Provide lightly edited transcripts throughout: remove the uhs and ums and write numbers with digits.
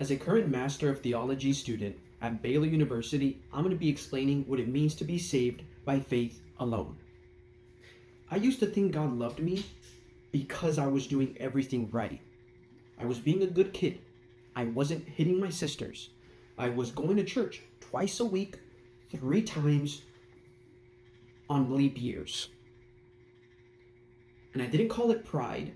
As a current Master of Theology student at Baylor University, I'm going to be explaining what it means to be saved by faith alone. I used to think God loved me because I was doing everything right. I was being a good kid. I wasn't hitting my sisters. I was going to church twice a week, 3 times on leap years. And I didn't call it pride.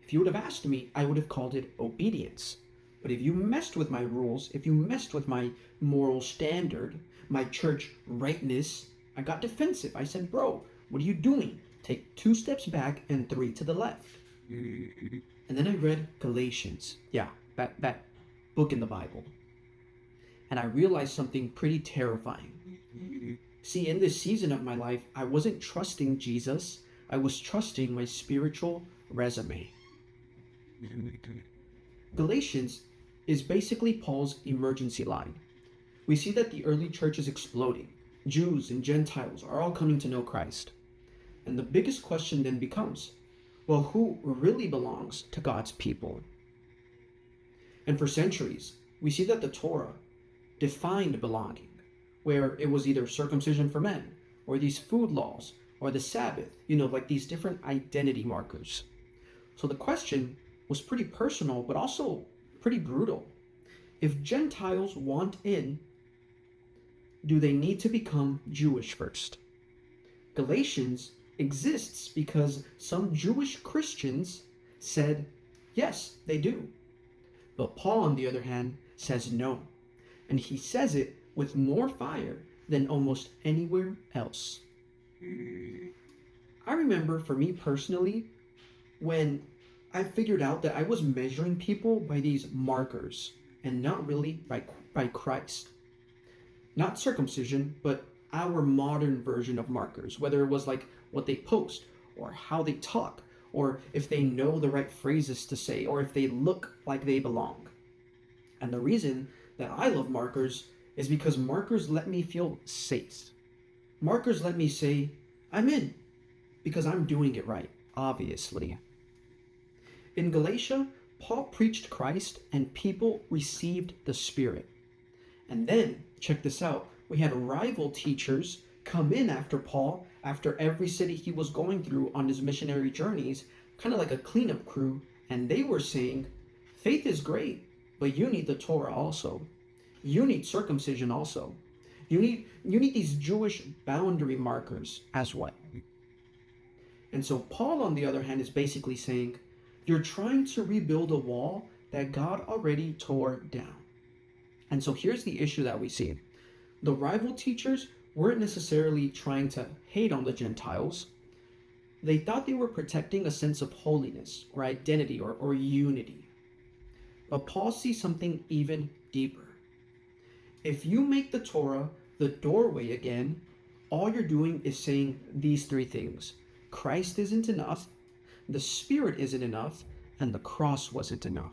If you would have asked me, I would have called it obedience. But if you messed with my rules, if you messed with my moral standard, my church rightness, I got defensive. I said, bro, what are you doing? Take 2 steps back and 3 to the left. And then I read Galatians. Yeah, that book in the Bible. And I realized something pretty terrifying. See, in this season of my life, I wasn't trusting Jesus. I was trusting my spiritual resume. Galatians is basically Paul's emergency line. We see that the early church is exploding. Jews and Gentiles are all coming to know Christ. And the biggest question then becomes, well, who really belongs to God's people? And for centuries, we see that the Torah defined belonging, where it was either circumcision for men, or these food laws, or the Sabbath, like these different identity markers. So the question was pretty personal, but also pretty brutal. If Gentiles want in, do they need to become Jewish first? Galatians exists because some Jewish Christians said, yes, they do. But Paul, on the other hand, says no. And he says it with more fire than almost anywhere else. I remember, for me personally, when I figured out that I was measuring people by these markers and not really by Christ. Not circumcision, but our modern version of markers, whether it was like what they post or how they talk, or if they know the right phrases to say, or if they look like they belong. And the reason that I love markers is because markers let me feel safe. Markers let me say, I'm in, because I'm doing it right, obviously. In Galatia, Paul preached Christ and people received the Spirit. And then, check this out, we had rival teachers come in after Paul, after every city he was going through on his missionary journeys, kind of like a cleanup crew, and they were saying, faith is great, but you need the Torah also. You need circumcision also. You need these Jewish boundary markers as well. And so Paul, on the other hand, is basically saying, you're trying to rebuild a wall that God already tore down. And so here's the issue that we see. The rival teachers weren't necessarily trying to hate on the Gentiles. They thought they were protecting a sense of holiness or identity or unity. But Paul sees something even deeper. If you make the Torah the doorway again, all you're doing is saying these 3 things. Christ isn't enough, the Spirit isn't enough, and the cross wasn't enough.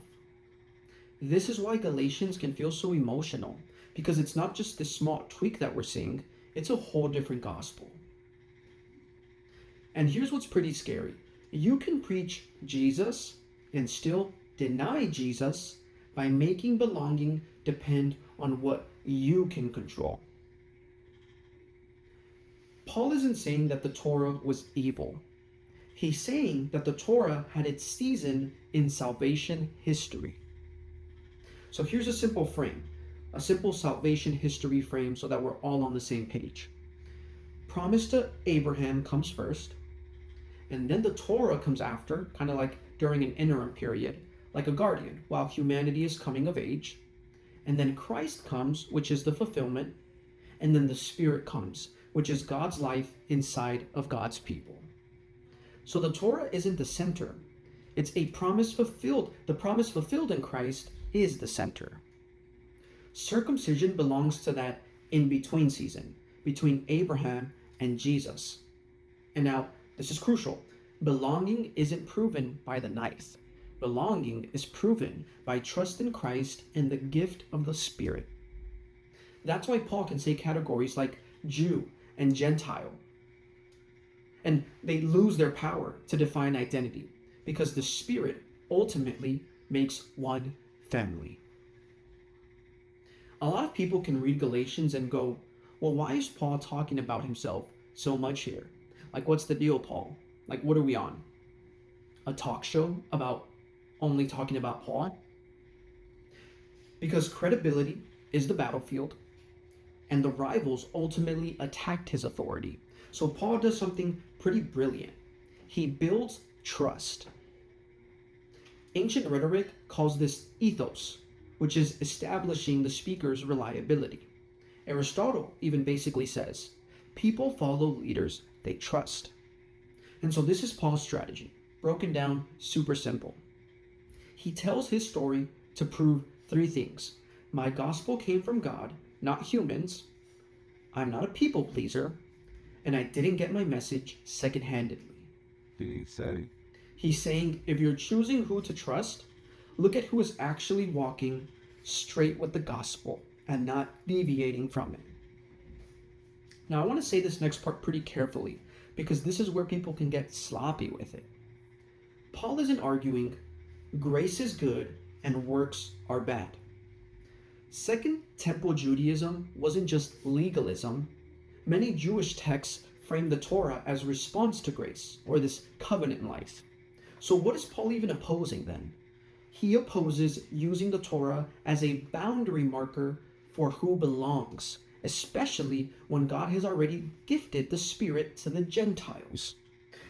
This is why Galatians can feel so emotional, because it's not just this small tweak that we're seeing, it's a whole different gospel. And here's what's pretty scary. You can preach Jesus and still deny Jesus by making belonging depend on what you can control. Paul isn't saying that the Torah was evil. He's saying that the Torah had its season in salvation history. So here's a simple frame, a simple salvation history frame so that we're all on the same page. Promise to Abraham comes first, and then the Torah comes after, kind of like during an interim period, like a guardian, while humanity is coming of age. And then Christ comes, which is the fulfillment, and then the Spirit comes, which is God's life inside of God's people. So the Torah isn't the center. It's a promise fulfilled. The promise fulfilled in Christ is the center. Circumcision belongs to that in-between season, between Abraham and Jesus. And now, this is crucial. Belonging isn't proven by the knife. Belonging is proven by trust in Christ and the gift of the Spirit. That's why Paul can say categories like Jew and Gentile. And they lose their power to define identity because the Spirit ultimately makes one family. A lot of people can read Galatians and go, well, why is Paul talking about himself so much here? Like, what's the deal, Paul? Like, what are we on? A talk show about only talking about Paul? Because credibility is the battlefield, and the rivals ultimately attacked his authority. So Paul does something pretty brilliant. He builds trust. Ancient rhetoric calls this ethos, which is establishing the speaker's reliability. Aristotle even basically says, people follow leaders they trust. And so this is Paul's strategy, broken down super simple. He tells his story to prove three things. My gospel came from God, not humans. I'm not a people pleaser. And I didn't get my message second-handedly. He's saying, if you're choosing who to trust, look at who is actually walking straight with the gospel and not deviating from it. Now, I want to say this next part pretty carefully because this is where people can get sloppy with it. Paul isn't arguing grace is good and works are bad. Second Temple Judaism wasn't just legalism. Many Jewish texts frame the Torah as response to grace, or this covenant life. So what is Paul even opposing then? He opposes using the Torah as a boundary marker for who belongs, especially when God has already gifted the Spirit to the Gentiles.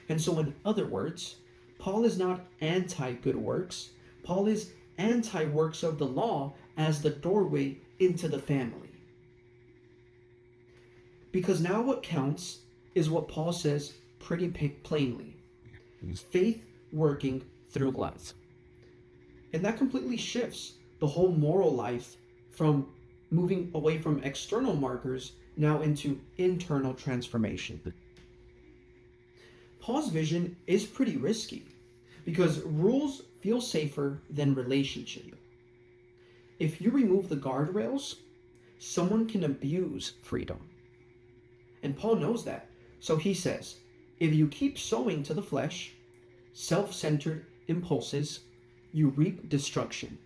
And so in other words, Paul is not anti-good works. Paul is anti-works of the law as the doorway into the family. Because now what counts is what Paul says pretty plainly. Faith working through love. And that completely shifts the whole moral life from moving away from external markers now into internal transformation. Paul's vision is pretty risky because rules feel safer than relationship. If you remove the guardrails, someone can abuse freedom. And Paul knows that. So he says, if you keep sowing to the flesh, self-centered impulses, you reap destruction.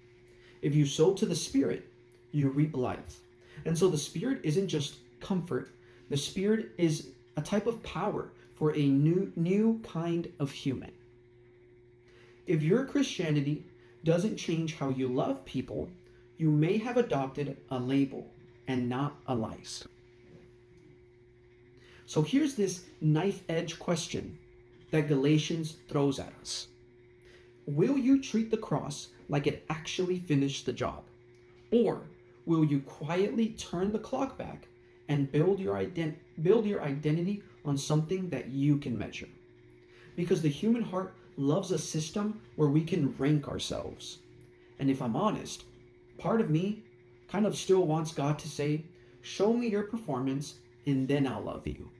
If you sow to the Spirit, you reap life. And so the Spirit isn't just comfort. The Spirit is a type of power for a new kind of human. If your Christianity doesn't change how you love people, you may have adopted a label and not a life. So here's this knife-edge question that Galatians throws at us. Will you treat the cross like it actually finished the job? Or will you quietly turn the clock back and build your identity on something that you can measure? Because the human heart loves a system where we can rank ourselves. And if I'm honest, part of me kind of still wants God to say, show me your performance and then I'll love you.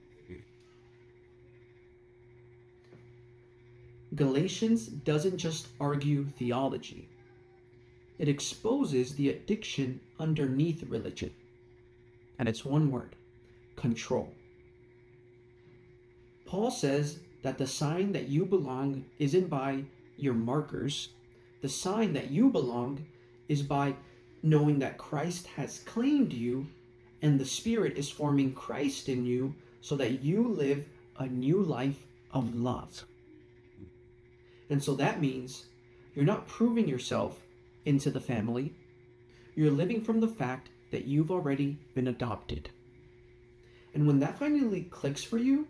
Galatians doesn't just argue theology. It exposes the addiction underneath religion. And it's one word: control. Paul says that the sign that you belong isn't by your markers. The sign that you belong is by knowing that Christ has claimed you and the Spirit is forming Christ in you so that you live a new life of love. And so that means you're not proving yourself into the family. You're living from the fact that you've already been adopted. And when that finally clicks for you,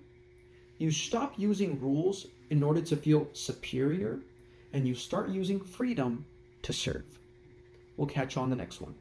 you stop using rules in order to feel superior, and you start using freedom to serve. We'll catch you on the next one.